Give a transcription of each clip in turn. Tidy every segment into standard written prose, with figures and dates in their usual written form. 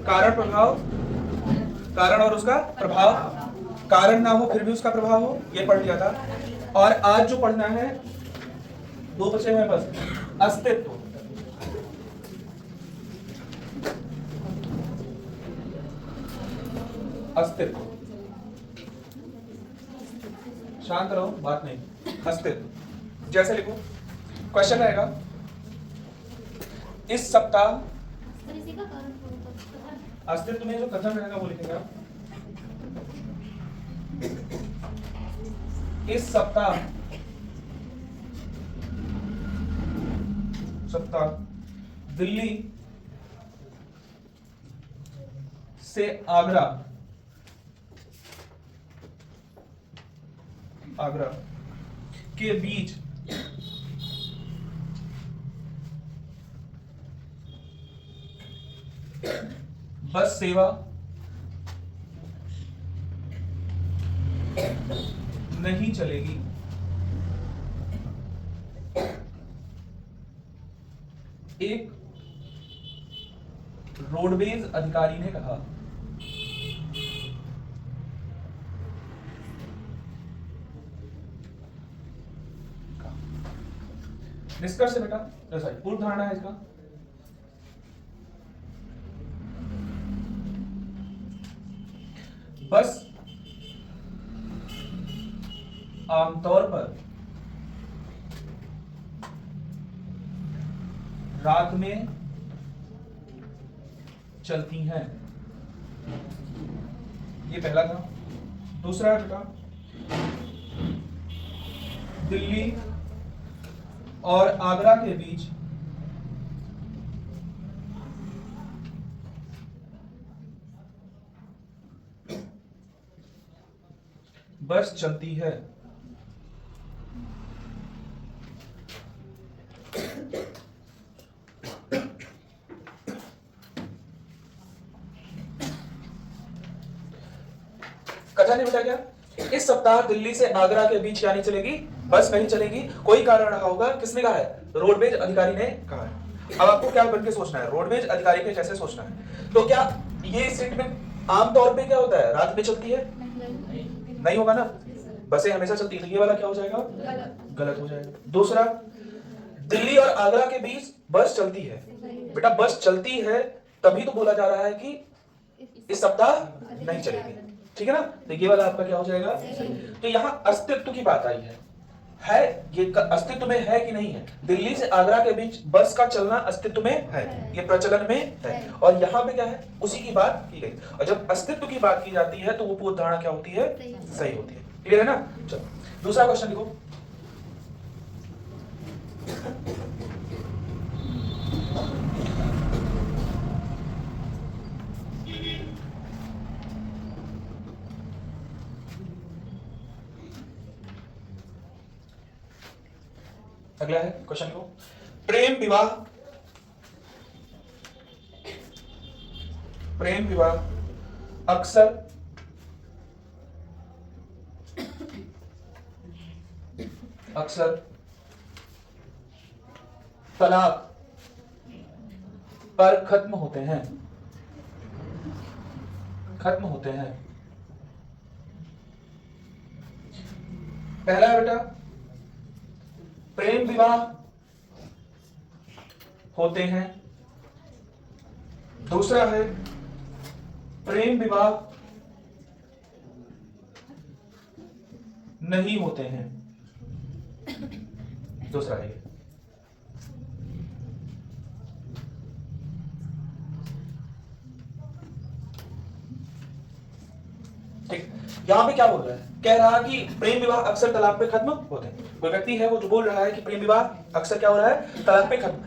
कारण प्रभाव, कारण और उसका प्रभाव, कारण ना हो फिर भी उसका प्रभाव हो, ये पढ़ लिया था। और आज जो पढ़ना है, दो बचे हुए बस, अस्तित्व। अस्तित्व, शांत रहो, बात नहीं। अस्तित्व जैसे लिखो, क्वेश्चन रहेगा इस सप्ताह, अस्तित्व में जो कथन रहेगा वो लिखेगा इस सप्ताह दिल्ली से आगरा के बीच बस सेवा नहीं चलेगी। एक रोडवेज अधिकारी ने कहा। निष्कर्ष बेटा, सॉरी पूर्व धारणा है इसका। बस आमतौर पर रात में चलती हैं। ये पहला था। दूसरा बेटा, दिल्ली और आगरा के बीच बस चलती है। कथा नहीं बेटा क्या? इस सप्ताह दिल्ली से आगरा के बीच क्या नहीं चलेगी? बस नहीं चलेगी। कोई कारण रहा होगा। किसने कहा है? रोडवेज अधिकारी ने कहा है। अब आपको क्या बन के सोचना है? रोडवेज अधिकारी के जैसे सोचना है। तो क्या ये स्टेटमेंट आमतौर पे क्या होता है? रात में चलती है? नहीं होगा ना, बसें हमेशा चलती है। ये वाला क्या हो जाएगा? गलत हो जाएगा। दूसरा, दिल्ली और आगरा के बीच बस चलती है। बेटा बस चलती है तभी तो बोला जा रहा है कि इस सप्ताह नहीं चलेगी। ठीक है ना? तो ये वाला आपका क्या हो जाएगा? तो यहाँ अस्तित्व की बात आई है ये अस्तित्व में है कि नहीं है? दिल्ली से आगरा के बीच बस का चलना अस्तित्व में है, ये प्रचलन में है। और यहाँ पे क्या है? उसी की बात की गई। और जब अस्तित्व की बात की जाती है तो वो पूर्व धारणा क्या होती है? सही होती है। क्लियर है ना? चलो दूसरा क्वेश्चन लिखो। अगला है क्वेश्चन को, प्रेम विवाह अक्सर तलाक पर खत्म होते हैं। पहला है बेटा, प्रेम विवाह होते हैं। दूसरा है प्रेम विवाह नहीं होते हैं। दूसरा है ठीक। यहां पे क्या बोल रहा है? कह रहा कि प्रेम विवाह अक्सर तलाक पे खत्म होते हैं। कोई व्यक्ति है वो जो बोल रहा है कि प्रेम विवाह अक्सर क्या हो रहा है? तलाक पे खत्म।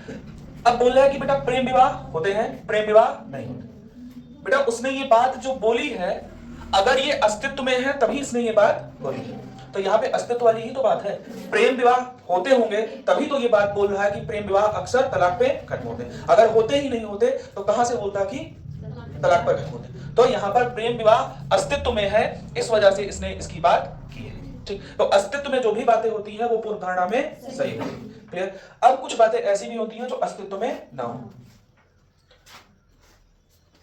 अब बोल रहा है कि बेटा प्रेम विवाह होते हैं, प्रेम विवाह नहीं होते। बेटा उसने ये बात जो बोली है, अगर ये अस्तित्व में है तभी इसने ये बात बोली है। तो यहाँ पे अस्तित्व वाली ही तो बात है। प्रेम विवाह होते होंगे तभी तो ये बात बोल रहा है कि प्रेम विवाह अक्सर तलाक पे खत्म होते हैं। अगर होते ही नहीं होते तो कहां से बोलता कि तलाक पर खत्म होते? तो यहाँ पर प्रेम विवाह अस्तित्व में है, इस वजह से इसने इसकी बात की है। ठीक, तो अस्तित्व में जो भी बातें होती हैं वो पूर्व धारणा में सही होती है। क्लियर? अब कुछ बातें ऐसी भी होती हैं जो अस्तित्व में ना हो।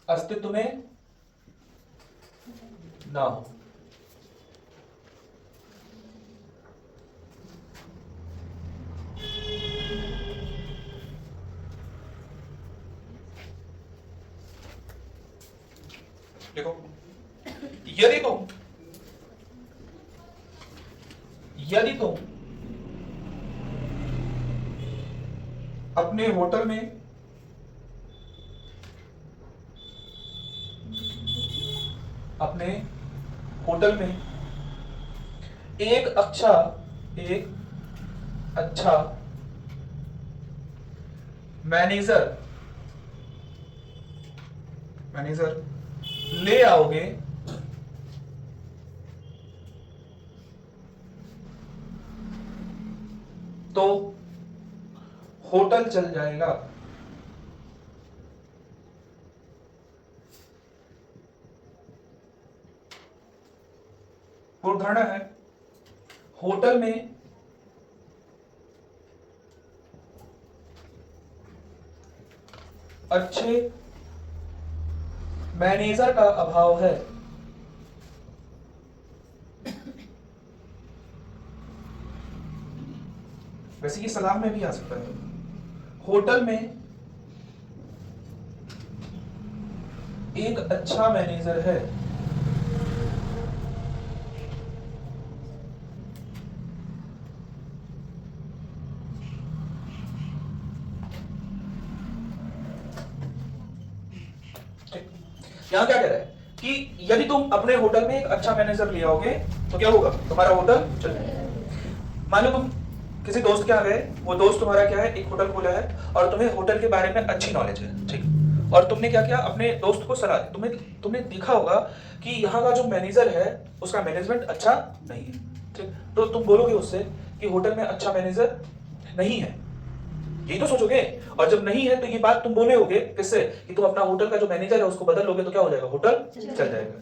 अस्तित्व में ना हो। देखो, यदि तुम अपने होटल में एक अच्छा मैनेजर ले आओगे तो होटल चल जाएगा। पूर्वधारणा है होटल में अच्छे मैनेजर का अभाव है। वैसे ये सलाह में भी आ सकता है। होटल में एक अच्छा मैनेजर है। यहां क्या कह रहा है कि यदि तुम अपने होटल में एक अच्छा मैनेजर ले आओगे तो क्या होगा, तुम्हारा होटल चल जाएगा। मान लो तुम किसी दोस्त के यहाँ गए, वो दोस्त तुम्हारा क्या है, एक होटल खोला है और तुम्हें होटल के बारे में अच्छी नॉलेज है, ठीक। और तुमने क्या किया, अपने दोस्त को सलाह दी। तुमने देखा होगा कि यहाँ का जो मैनेजर है उसका मैनेजमेंट अच्छा नहीं है, ठीक। तो तुम बोलोगे उससे कि होटल में अच्छा मैनेजर नहीं है, यही तो सोचोगे। और जब नहीं है तो ये बात तुम बोले होगे किससे, कि तुम अपना होटल का जो मैनेजर है उसको बदल लोगे तो क्या हो जाएगा, होटल चल जाएगा।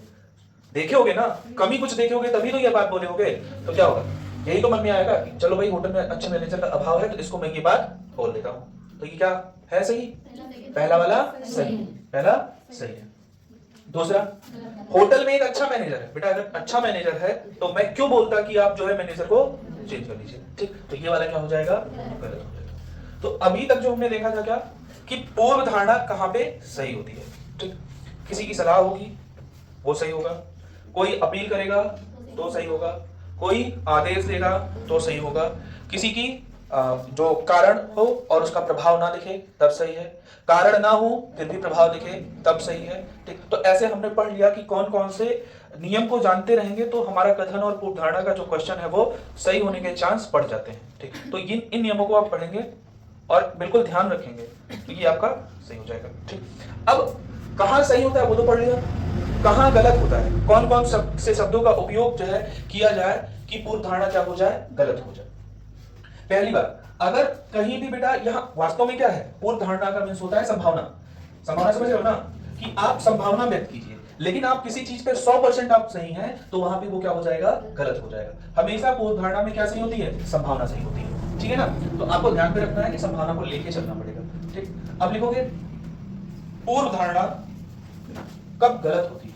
देखे होगे ना, कमी कुछ देखे होगे तभी तो ये बात बोले होगे। तो क्या होगा, यही तो मन में आएगा कि चलो भाई होटल में अच्छे मैनेजर का अभाव है तो इसको मैं ये बात बोल देता हूँ। तो ये क्या है, सही, पहला वाला सही, पहला सही है। दूसरा, होटल में एक अच्छा मैनेजर है। बेटा अगर अच्छा मैनेजर है तो मैं क्यों बोलता कि आप जो है मैनेजर को चेंज कर लीजिए, ठीक। तो ये वाला क्या हो जाएगा, गलत हो जाएगा। तो अभी तक जो हमने देखा था क्या, कि पूर्व धारणा कहां पे सही होती है, ठीक। किसी की सलाह होगी वो सही होगा, कोई अपील करेगा तो सही होगा, कोई आदेश देगा तो सही होगा, किसी की जो कारण हो और उसका प्रभाव ना दिखे तब सही है, कारण ना हो फिर भी प्रभाव दिखे तब सही है, ठीक। तो ऐसे हमने पढ़ लिया कि कौन कौन से नियम को जानते रहेंगे तो हमारा कथन और पूर्व धारणा का जो क्वेश्चन है वो सही होने के चांस बढ़ जाते हैं, ठीक। तो इन नियमों को आप पढ़ेंगे और बिल्कुल ध्यान रखेंगे तो ये आपका सही हो जाएगा, ठीक। अब कहां सही होता है वो तो पढ़ लिया, कहां गलत होता है, कौन कौन से शब्दों का उपयोग जो है किया जाए कि पूर्व धारणा क्या हो जाए, गलत हो जाए। पहली बात, अगर कहीं भी बेटा यहाँ वास्तव में क्या है, पूर्व धारणा का मीन्स होता है संभावना। संभावना समझ रहे हो ना, कि आप संभावना व्यक्त कीजिए, लेकिन आप किसी चीज पे 100% आप सही हैं तो वहां पे वो क्या हो जाएगा, गलत हो जाएगा। हमेशा पूर्व धारणा में क्या सही होती है, संभावना सही होती है, ठीक है ना। तो आपको ध्यान में रखना है कि संभावना को लेके चलना पड़ेगा, ठीक। अब लिखोगे पूर्व धारणा कब गलत होती है,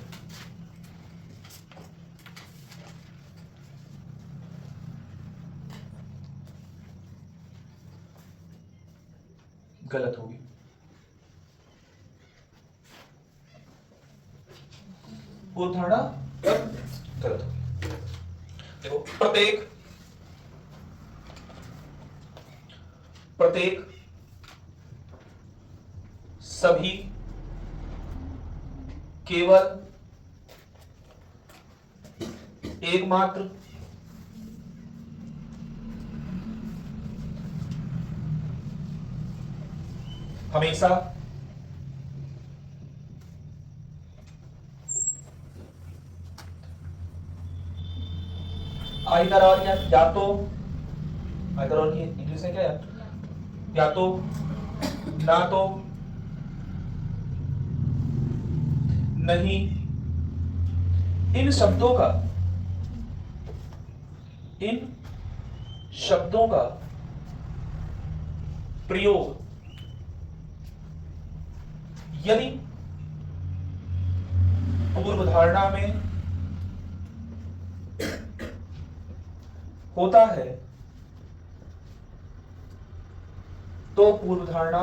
गलत होगी। पूर्व धारणा कब गलत होगी, देखो प्रत्येक सभी केवल एकमात्र हमेशा आइदर और या तो आइदर और की इंग्लिश में क्या है, या तो, ना तो, नहीं, इन शब्दों का प्रयोग यदि पूर्व धारणा में होता है तो पूर्व धारणा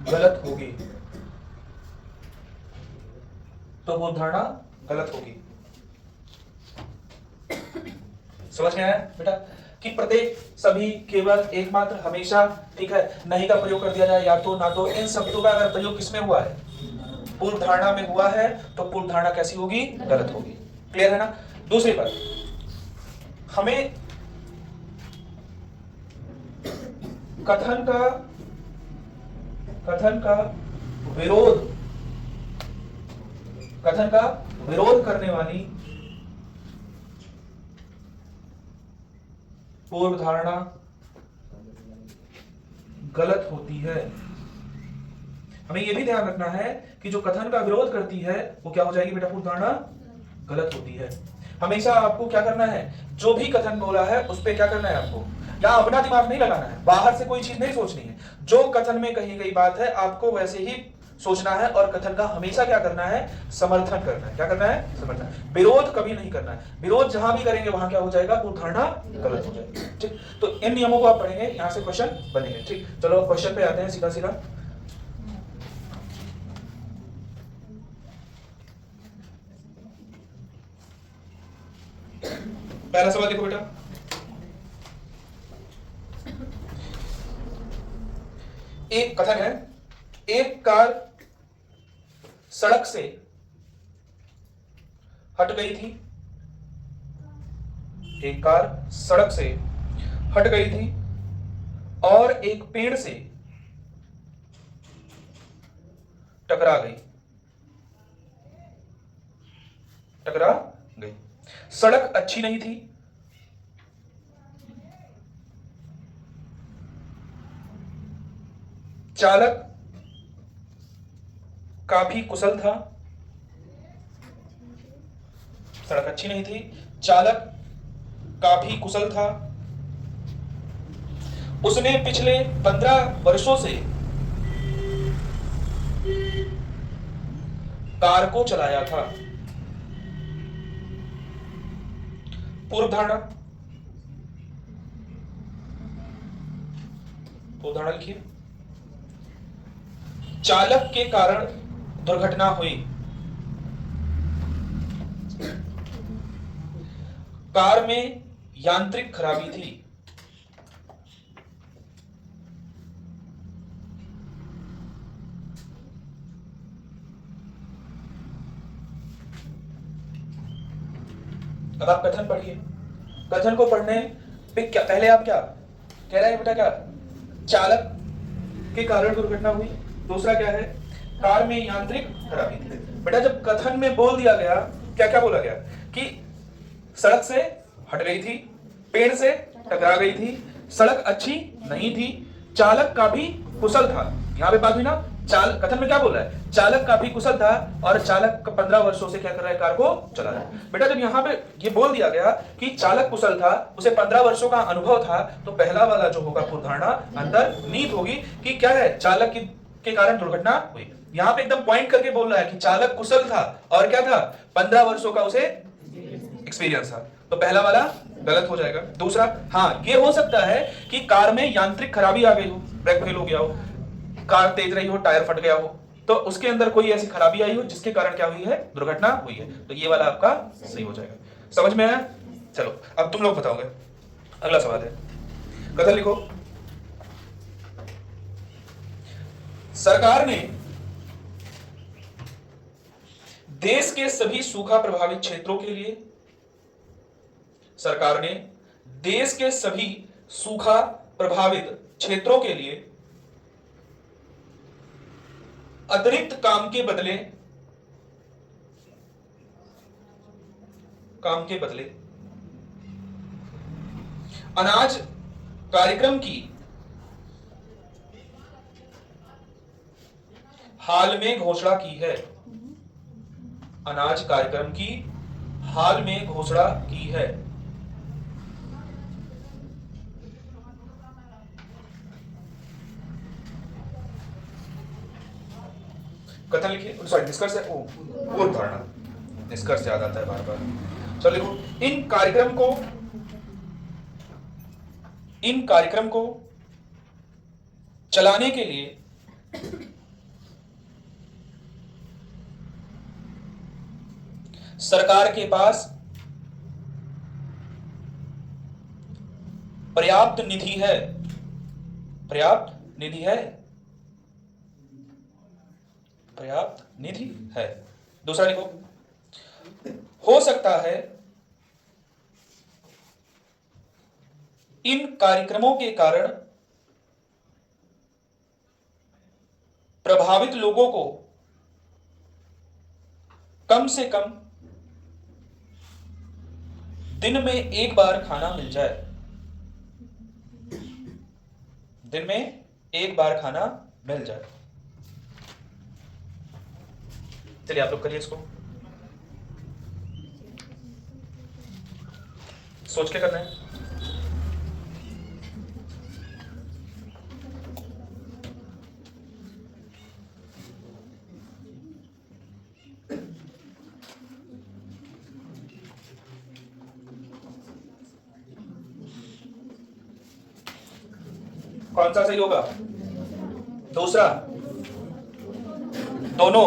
गलत होगी, तो पूर्व धारणा गलत होगी। समझ में आया बेटा कि प्रत्येक, सभी, केवल, एकमात्र, हमेशा, ठीक है, नहीं का प्रयोग कर दिया जाए, या तो, ना तो, इन शब्दों का अगर प्रयोग किसमें हुआ है, पूर्व धारणा में हुआ है, तो पूर्व धारणा कैसी होगी, गलत होगी। क्लियर है ना। दूसरी बात, हमें कथन का विरोध करने वाली पूर्व धारणा गलत होती है। हमें यह भी ध्यान रखना है कि जो कथन का विरोध करती है वो क्या हो जाएगी बेटा, पूर्व धारणा गलत होती है। हमेशा आपको क्या करना है, जो भी कथन बोला है उस पर क्या करना है, आपको यहां अपना दिमाग नहीं लगाना है, बाहर से कोई चीज नहीं सोचनी है। जो कथन में कही गई बात है आपको वैसे ही सोचना है, और कथन का हमेशा क्या करना है, समर्थन करना है। क्या करना है, समर्थन, विरोध कभी नहीं करना है। विरोध जहां भी करेंगे वहां क्या हो जाएगा, पूर्व धारणा गलत हो जाएगी। ठीक, तो इन नियमों को आप पढ़ेंगे, यहां से क्वेश्चन बनेंगे। ठीक, चलो क्वेश्चन पे आते हैं सीधा सीधा। पहला सवाल देखो बेटा, एक कथन है, एक कार सड़क से हट गई थी, एक कार सड़क से हट गई थी और एक पेड़ से टकरा गई, सड़क अच्छी नहीं थी, चालक काफी कुशल था, सड़क अच्छी नहीं थी, चालक काफी कुशल था, उसने पिछले 15 वर्षों से कार को चलाया था। पूर्व धारणा लिखिए, चालक के कारण दुर्घटना हुई, कार में यांत्रिक खराबी थी, अब आप कथन पढ़िए। कथन को पढ़ने पे क्या, पहले आप क्या कह रहे हैं बेटा, क्या चालक के कारण दुर्घटना हुई, दूसरा क्या है, कार में यांत्रिक खराबी थी। बेटा जब कथन में बोल दिया गया, क्या क्या बोला गया कि सड़क से हट गई थी, पेड़ से टकरा गई थी, सड़क अच्छी नहीं थी, चालक काफी कुशल था। यहां पे बात हुई ना, कथन में क्या बोल रहा है, चालक काफी कुशल था और चालक 15 वर्षों से क्या कर रहा है, कार को चला रहा है। बेटा जब यहाँ पे ये बोल दिया गया कि चालक कुशल था, उसे 15 वर्षों का अनुभव था, तो पहला वाला जो होगा पूर्व धारणा अंतर्निहित होगी कि क्या है, चालक के कारण दुर्घटना हुई। यहाँ पे एकदम पॉइंट करके बोल रहा है कि चालक कुशल था और क्या था, 15 वर्षों का उसे एक्सपीरियंस था, तो पहला वाला गलत हो जाएगा। दूसरा, हाँ ये हो सकता है कि कार में यांत्रिक खराबी आ गई हो, ब्रेक फेल हो गया हो, कार तेज रही हो, टायर फट गया हो, तो उसके अंदर कोई ऐसी खराबी आई हो जिसके कारण क्या हुई है, दुर्घटना हुई है, तो ये वाला आपका सही हो जाएगा। समझ में आया। चलो अब तुम लोग बताओगे, अगला सवाल है, कथन लिखो। सरकार ने देश के सभी सूखा प्रभावित क्षेत्रों के लिए, सरकार ने देश के सभी सूखा प्रभावित क्षेत्रों के लिए अतिरिक्त काम के बदले अनाज कार्यक्रम की हाल में घोषणा की है, अनाज कार्यक्रम की हाल में घोषणा की है। कथन लिखिए, सॉरी निष्कर्ष है, पूर्व धारणा, निष्कर्ष याद आता है बार बार। चलो लिखो, इन कार्यक्रम को चलाने के लिए सरकार के पास पर्याप्त निधि है, पर्याप्त निधि है, पर्याप्त निधि है। दूसरा लिखो, हो सकता है इन कार्यक्रमों के कारण प्रभावित लोगों को कम से कम दिन में एक बार खाना मिल जाए, दिन में एक बार खाना मिल जाए। चलिए आप लोग करिए इसको, सोच के करना है। कौन सा सही होगा? दूसरा, दोनों?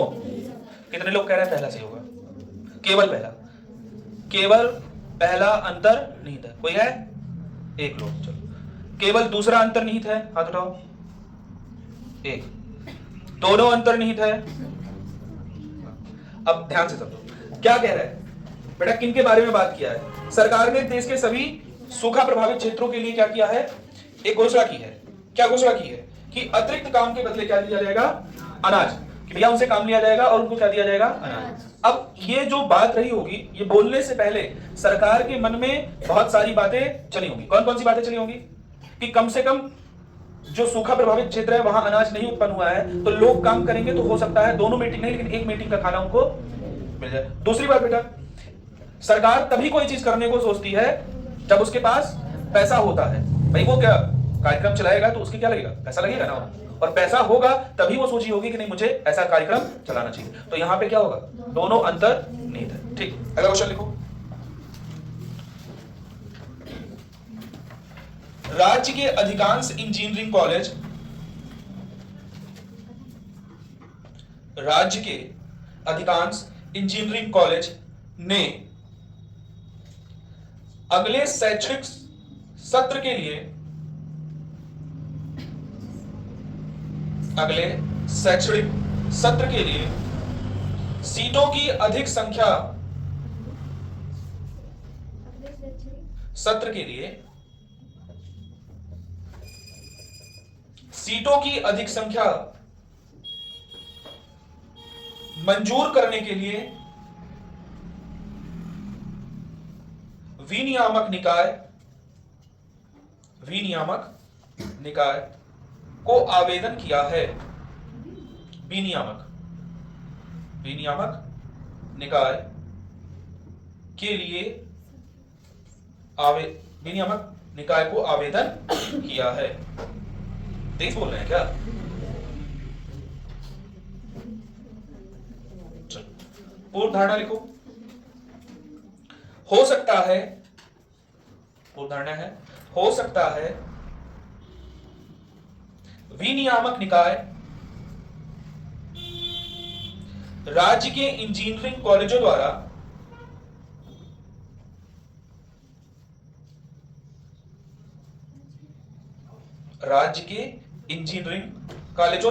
कितने लोग कह रहे हैं पहला सही होगा? केवल पहला, केवल पहला अंतर्निहित है। कोई है? एक लोग। चलो, केवल दूसरा अंतर्निहित है, हाथ उठाओ। एक। दोनों अंतर्निहित है। अब ध्यान से समझो क्या कह रहा है बेटा, किन के बारे में बात किया है? सरकार ने देश के सभी सूखा प्रभावित क्षेत्रों के लिए क्या किया है? एक घोषणा की है। क्या घोषणा की है? कि अतिरिक्त काम के बदले क्या दिया जाएगा? अनाज। कि भैया उनसे काम लिया जाएगा और उनको क्या दिया जाएगा? अनाज। अब ये जो बात रही होगी, ये बोलने से पहले सरकार के मन में बहुत सारी बातें चली होंगी। कौन कौन सी बातें चली होंगी? कि कम से कम जो सूखा प्रभावित क्षेत्र है वहां अनाज नहीं उत्पन्न हुआ है, तो लोग काम करेंगे तो हो सकता है दोनों मीटिंग नहीं, लेकिन एक मीटिंग का खाना उनको मिल जाए। दूसरी बात बेटा, सरकार तभी कोई चीज करने को सोचती है जब उसके पास पैसा होता है। भाई वो क्या कार्यक्रम चलाएगा तो उसके क्या लगेगा? पैसा लगेगा ना, और पैसा होगा तभी वो सोची होगी कि नहीं मुझे ऐसा कार्यक्रम चलाना चाहिए। तो यहां पे क्या होगा? दोनों अंतर्निहित है। ठीक, अगला क्वेश्चन लिखो। राज्य के अधिकांश इंजीनियरिंग कॉलेज, राज्य के अधिकांश इंजीनियरिंग कॉलेज ने अगले शैक्षणिक सत्र के लिए, अगले शैक्षणिक सत्र के लिए सीटों की अधिक संख्या, सत्र के लिए सीटों की अधिक संख्या मंजूर करने के लिए विनियामक निकाय को आवेदन किया है। विनियामक निकाय के लिए विनियामक निकाय को आवेदन किया है। तेज बोल रहे हैं क्या? पूर्व धारणा लिखो। हो सकता है, पूर्व धारणा है, हो सकता है विनियामक निकाय राज्य के इंजीनियरिंग कॉलेजों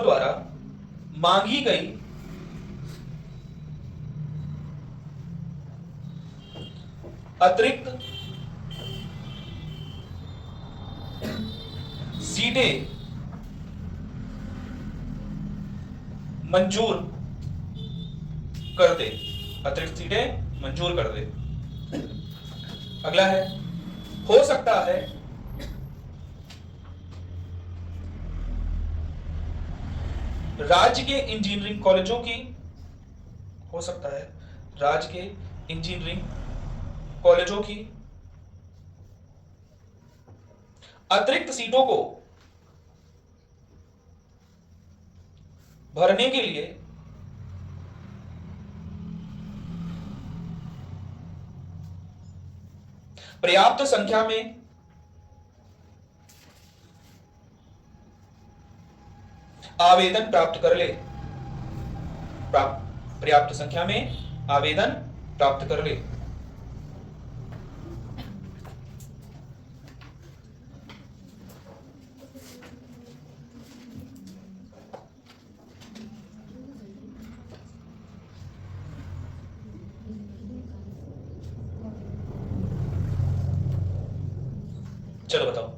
द्वारा मांगी गई अतिरिक्त सीटें मंजूर कर दे, अतिरिक्त सीटें मंजूर कर दे। अगला है, हो सकता है राज्य के इंजीनियरिंग कॉलेजों की, हो सकता है राज्य के इंजीनियरिंग कॉलेजों की अतिरिक्त सीटों को भरने के लिए पर्याप्त संख्या में आवेदन प्राप्त कर ले, पर्याप्त संख्या में आवेदन प्राप्त कर ले। चलो बताओ,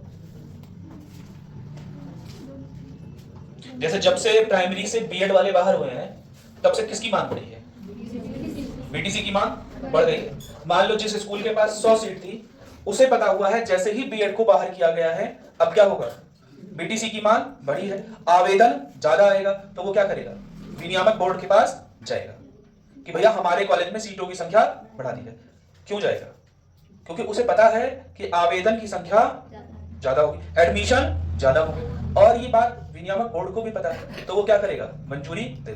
जैसे जब से प्राइमरी से बीएड वाले बाहर हुए हैं तब से किसकी मांग बढ़ी है? बीटीसी की मांग बढ़ गई है। मान लो जिस स्कूल के पास 100 सीट थी उसे पता हुआ है जैसे ही बीएड को बाहर किया गया है अब क्या होगा, बीटीसी की मांग बढ़ी है, आवेदन ज्यादा आएगा, तो वो क्या करेगा, विनियामक बोर्ड के पास जाएगा कि भैया हमारे कॉलेज में सीटों की संख्या बढ़ा दी है। क्यों जाएगा? क्योंकि उसे पता है कि आवेदन की संख्या ज्यादा होगी, एडमिशन ज्यादा होगी, और ये बात विनियामक बोर्ड को भी पता है, तो वो क्या करेगा, मंजूरी दे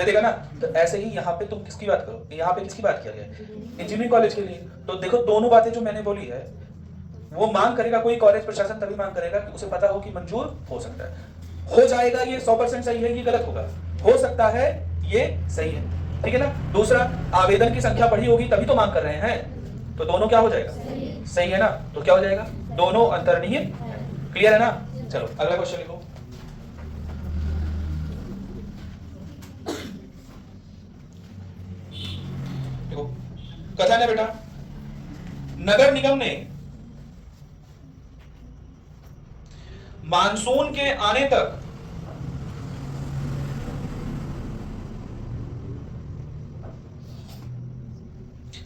देगा ना। तो ऐसे ही यहाँ पे तुम किसकी बात करो, यहाँ पे किसकी बात किया गया है, इंजीनियरिंग कॉलेज के लिए। तो देखो दोनों बातें जो मैंने बोली है वो मांग करेगा कोई कॉलेज प्रशासन तभी मांग करेगा कि उसे पता हो कि मंजूर हो सकता है, हो जाएगा। ये 100% सही है, ये गलत होगा, हो सकता है ये सही है, ठीक है ना। दूसरा, आवेदन की संख्या बढ़ी होगी तभी तो मांग कर रहे हैं, तो दोनों क्या हो जाएगा, सही है ना। तो क्या हो जाएगा, दोनों अंतर्निहित। क्लियर है ना। चलो अगला क्वेश्चन लिखो। देखो कथन है बेटा, नगर निगम ने मानसून के आने तक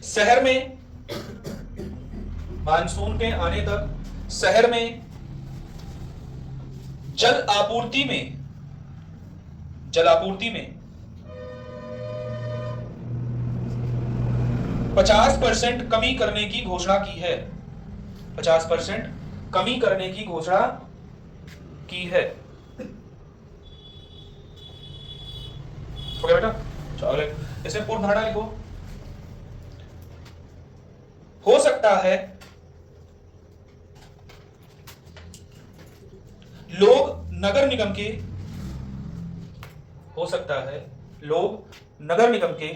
शहर में, मानसून के आने तक शहर में जल आपूर्ति में 50% कमी करने की घोषणा की है, 50% कमी करने की घोषणा की है। हो गया बेटा। चलो इसमें पूर्ण धारणा लिखो। हो सकता है लोग नगर निगम के, हो सकता है लोग नगर निगम के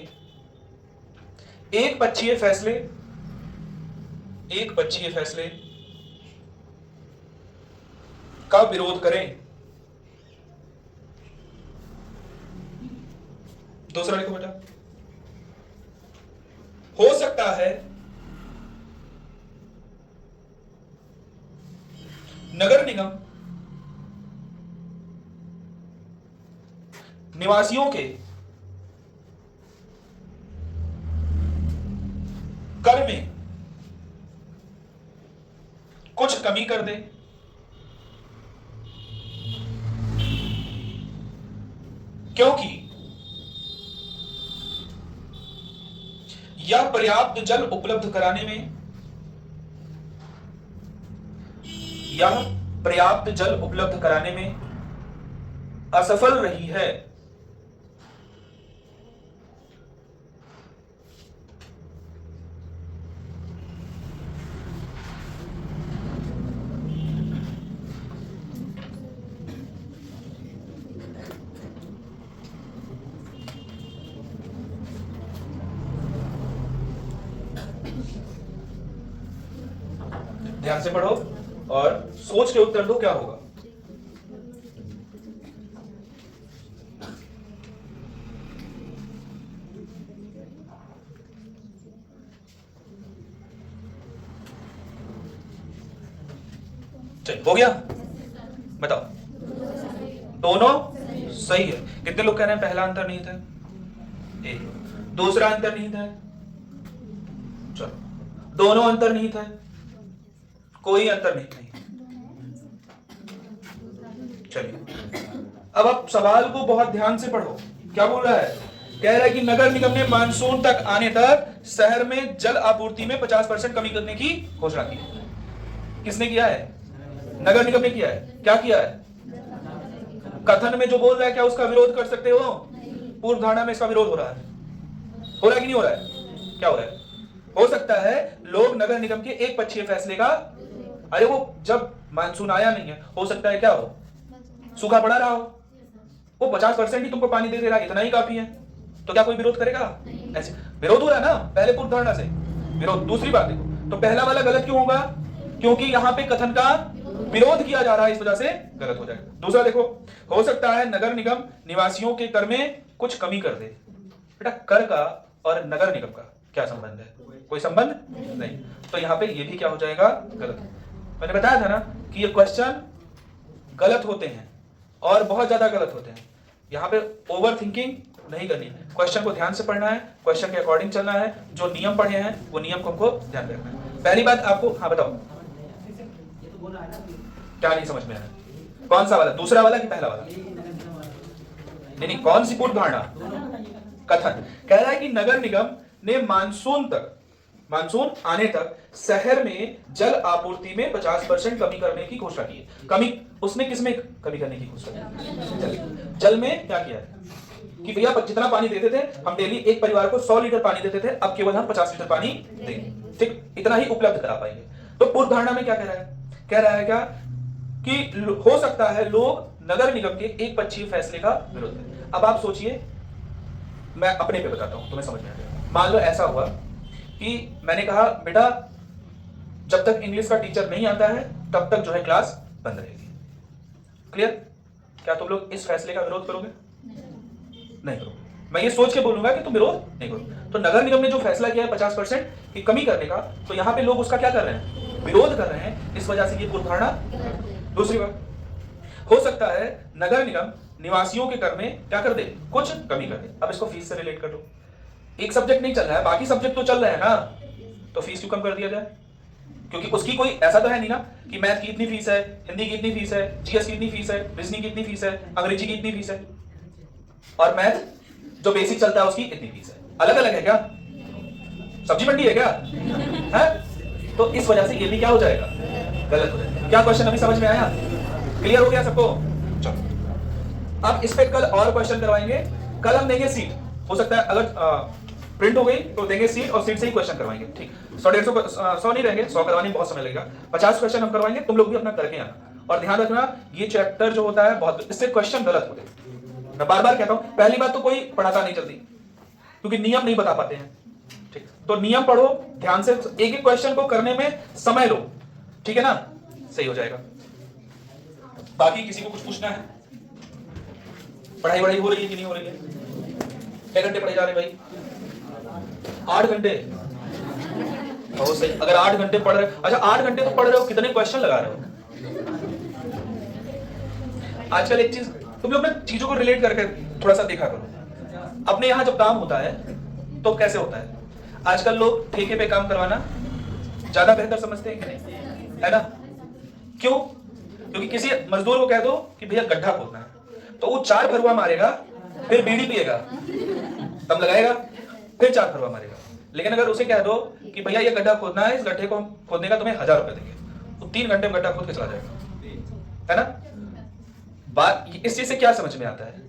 एक पक्षीय फैसले का विरोध करें। दूसरा लिखो बेटा, हो सकता है नगर निगम निवासियों के कर में कुछ कमी कर दे, क्योंकि यह पर्याप्त जल उपलब्ध कराने में असफल रही है। ध्यान से पढ़ो और सोच के उत्तर दो क्या होगा। चल हो गया, बताओ। दोनों सही है। कितने लोग कह रहे हैं पहला अंतर नहीं था, दूसरा अंतर नहीं था, चलो दोनों अंतर नहीं था, कोई अंतर नहीं। चलिए अब आप सवाल को बहुत ध्यान से पढ़ो। क्या बोल रहा है, कह रहा है कि नगर निगम ने मानसून तक आने तक शहर में जल आपूर्ति में 50% कमी करने की घोषणा की। किसने किया है, नगर निगम ने किया है। क्या किया है, कथन में जो बोल रहा है क्या उसका विरोध कर सकते हो, पूर्व धारणा में इसका विरोध हो रहा है कि नहीं हो रहा है, क्या हो रहा है, हो सकता है लोग नगर निगम के एक पक्षीय फैसले का, अरे वो जब मानसून आया नहीं है, हो सकता है क्या हो, सूखा पड़ा रहा हो, वो 50% ही तुमको पानी दे रहा है, इतना ही काफी है, तो क्या कोई विरोध करेगा? ऐसे विरोध हो रहा है ना पहले पूर्व धारणा से विरोध। दूसरी बात देखो, तो पहला वाला गलत क्यों होगा? क्योंकि यहाँ पे कथन का विरोध किया जा रहा है, इस वजह से गलत हो जाएगा। दूसरा देखो, हो सकता है नगर निगम निवासियों के कर में कुछ कमी कर दे। बेटा कर का और नगर निगम का क्या संबंध है? कोई संबंध नहीं, तो यहाँ पे ये भी क्या हो जाएगा? गलत। मैंने बताया था ना कि ये क्वेश्चन गलत होते हैं और बहुत ज्यादा गलत होते हैं। यहाँ पे ओवर थिंकिंग नहीं करनी, क्वेश्चन को ध्यान से पढ़ना है, क्वेश्चन के अकॉर्डिंग चलना है, जो नियम पढ़े हैं वो नियम को हमको ध्यान रखना है। पहली बात आपको, हाँ बताओ क्या नहीं समझ में आया? कौन सा वाला, दूसरा वाला कि पहला वाला? नहीं, कौन सी पूर्व धारणा? कथन कह रहा है कि नगर निगम ने मानसून आने तक शहर में जल आपूर्ति में 50% कमी करने की घोषणा की है। कमी उसने किसमें कमी करने की घोषणा की? जल में क्या किया है कि भैया जितना पानी देते थे हम, डेली एक परिवार को 100 लीटर पानी देते थे, अब केवल हम 50 लीटर पानी देंगे, ठीक, इतना ही उपलब्ध करा पाएंगे। तो पूर्व धारणा में क्या कह रहा है? कह रहा है क्या कि हो सकता है लोग नगर निगम के एक पक्षीय फैसले का विरोध करें। अब आप सोचिए, मैं अपने पे बताता हूं, तुम्हें समझ में आ जाएगा। मान लो ऐसा हुआ कि मैंने कहा बेटा जब तक इंग्लिश का टीचर नहीं आता है तब तक जो है क्लास बंद रहेगी। क्लियर? क्या तुम लोग इस फैसले का विरोध करोगे? नहीं करोगे। मैं ये सोच के बोलूंगा कि तुम विरोध नहीं करोगे। तो नगर निगम ने जो फैसला किया है 50% की कमी करने का, तो यहां पे लोग उसका क्या कर रहे हैं? विरोध कर रहे हैं। इस वजह से ये पूर्व धारणा। दूसरी बात, हो सकता है नगर निगम निवासियों के कर में क्या कर दे? कुछ कमी कर दे। अब इसको फीस से रिलेट कर दो। एक सब्जेक्ट नहीं चल रहा है, बाकी सब्जेक्ट तो चल रहे हैं ना, तो फीस क्यों कम कर दिया जाए? क्योंकि उसकी कोई ऐसा तो है नहीं ना कि मैथ की इतनी फीस है, हिंदी की इतनी फीस है, जीएस की इतनी फीस है, रीजनिंग की इतनी फीस है, अंग्रेजी की इतनी फीस है, और मैथ जो बेसिक चलता है उसकी इतनी फीस है। अलग अलग है क्या? सब्जी मंडी है क्या? है? तो इस वजह से ये भी क्या हो जाएगा? गलत हो जाएगा। क्या क्वेश्चन अभी समझ में आया? क्लियर हो गया सबको? चलो अब इस पे कल और क्वेश्चन करवाएंगे। कल हम देंगे सीट। हो सकता है अगर प्रिंट हो गई तो देंगे सीट, और सीट से ही क्वेश्चन करवाएंगे। ठीक, 100-150 नहीं रहेंगे, 100 करवाने में बहुत समय लगेगा। 50 क्वेश्चन हम करवाएंगे, तुम लोग भी अपना करके आना। और ध्यान रखना ये चैप्टर जो होता है बहुत, इससे क्वेश्चन गलत होते हैं। मैं बार बार कहता हूं, पहली बात तो कोई पढ़ाता नहीं जल्दी, क्योंकि नियम नहीं बता पाते हैं। ठीक, तो नियम पढ़ो ध्यान से, एक एक क्वेश्चन को करने में समय लो, ठीक है ना? सही हो जाएगा। बाकी किसी को कुछ पूछना है? पढ़ाई वढ़ाई हो रही है कि नहीं हो रही है? क्या घंटे पढ़े जा रहे भाई? 8 घंटे। बहुत सही। अगर 8 घंटे पढ़ रहे, अच्छा 8 घंटे तो पढ़ रहे हो, कितने क्वेश्चन लगा रहे हो? आजकल एक चीज तुम लोग ना चीजों को रिलेट करके थोड़ा सा देखा करो। अपने यहाँ जब काम होता है तो कैसे होता है? आजकल लोग ठेके पे काम करवाना ज्यादा बेहतर समझते हैं कि नहीं, है ना? क्यों? क्योंकि किसी मजदूर को कह दो कि भैया गड्ढा खोदना है, तो वो 4 फरुआ मारेगा, फिर बीड़ी पिएगा, दम लगाएगा, फिर 4 फरुआ मारेगा। लेकिन अगर उसे कह दो कि भैया ये गड्ढा खोदना है, इस गड्ढे को खोदने का तुम्हें 1000 रुपए देंगे, वो 3 घंटे में गड्ढा खोद के चला जाएगा, है ना? बात इस चीज से क्या समझ में आता है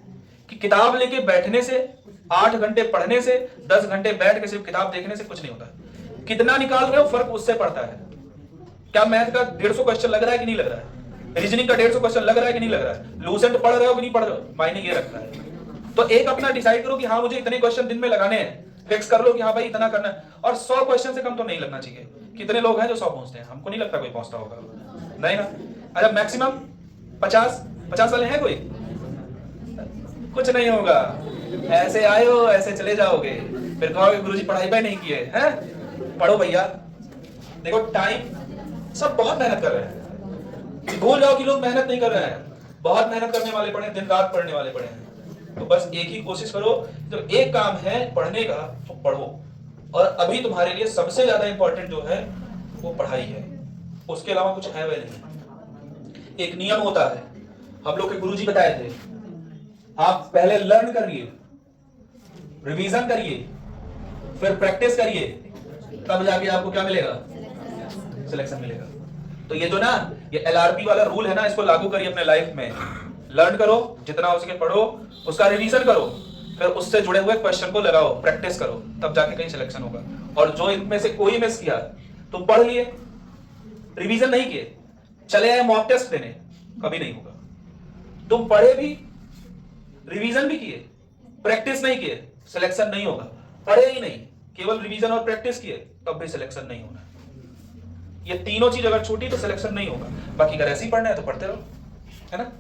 कि किताब लेके बैठने से, 8 घंटे पढ़ने से, 10 घंटे बैठ के सिर्फ किताब देखने से कुछ नहीं होता। कितना निकाल रहे हो फर्क उससे पड़ता है। क्या मैथ का 150 क्वेश्चन लग रहा है कि नहीं लग रहा है? रीजनिंग का 150 क्वेश्चन लग रहा है कि नहीं लग रहा है? लूसेंट पढ़ रहे हो कि नहीं पढ़ रहे हो? मायने ये रखता है। तो एक अपना डिसाइड करो कि हाँ मुझे इतने क्वेश्चन दिन में लगाने हैं, फिक्स कर लो कि हाँ भाई इतना करना है। और 100 क्वेश्चन से कम तो नहीं लगना चाहिए। कितने लोग हैं जो 100 पहुंचते हैं? हमको नहीं लगता कोई पहुंचता होगा, नहीं ना? अच्छा मैक्सिमम 50 वाले हैं कोई? कुछ नहीं होगा। ऐसे आए हो ऐसे चले जाओगे, फिर कहोगे गुरुजी पढ़ाई पे नहीं किए हैं। पढ़ो भैया। देखो टाइम सब बहुत मेहनत कर रहे हैं, भूल जाओ कि लोग मेहनत नहीं कर रहे हैं। बहुत मेहनत करने वाले पड़े, दिन रात पढ़ने वाले पड़े हैं। तो बस एक ही कोशिश करो, जब एक काम है पढ़ने का तो पढ़ो। और अभी तुम्हारे लिए सबसे ज्यादा इंपॉर्टेंट जो है वो पढ़ाई है, उसके अलावा कुछ है वह नहीं। एक नियम होता है, हम लोग के गुरुजी बताए थे, आप पहले लर्न करिए, रिवीजन करिए, फिर प्रैक्टिस करिए, तब जाके आपको क्या मिलेगा? सिलेक्शन मिलेगा। तो ये जो ना ये एलआरपी वाला रूल है ना, इसको लागू करिए अपने लाइफ में। लर्न करो, जितना हो सके पढ़ो, उसका रिवीजन करो, फिर उससे जुड़े हुए क्वेश्चन को लगाओ, प्रैक्टिस करो, तब जाके कहीं सिलेक्शन होगा। और जो इनमें से कोई मिस किया, तुम पढ़ लिए, रिवीजन नहीं किए, चले आए मॉक टेस्ट देने, कभी नहीं होगा। तुम पढ़े भी, रिवीजन भी किए, प्रैक्टिस नहीं किए, सिलेक्शन नहीं होगा। पढ़े ही नहीं, केवल रिवीजन और प्रैक्टिस किए, तब भी सिलेक्शन नहीं होना। ये तीनों चीज अगर छूटी तो सिलेक्शन नहीं होगा। बाकी अगर ऐसे ही पढ़ना है तो पढ़ते रहो, है ना।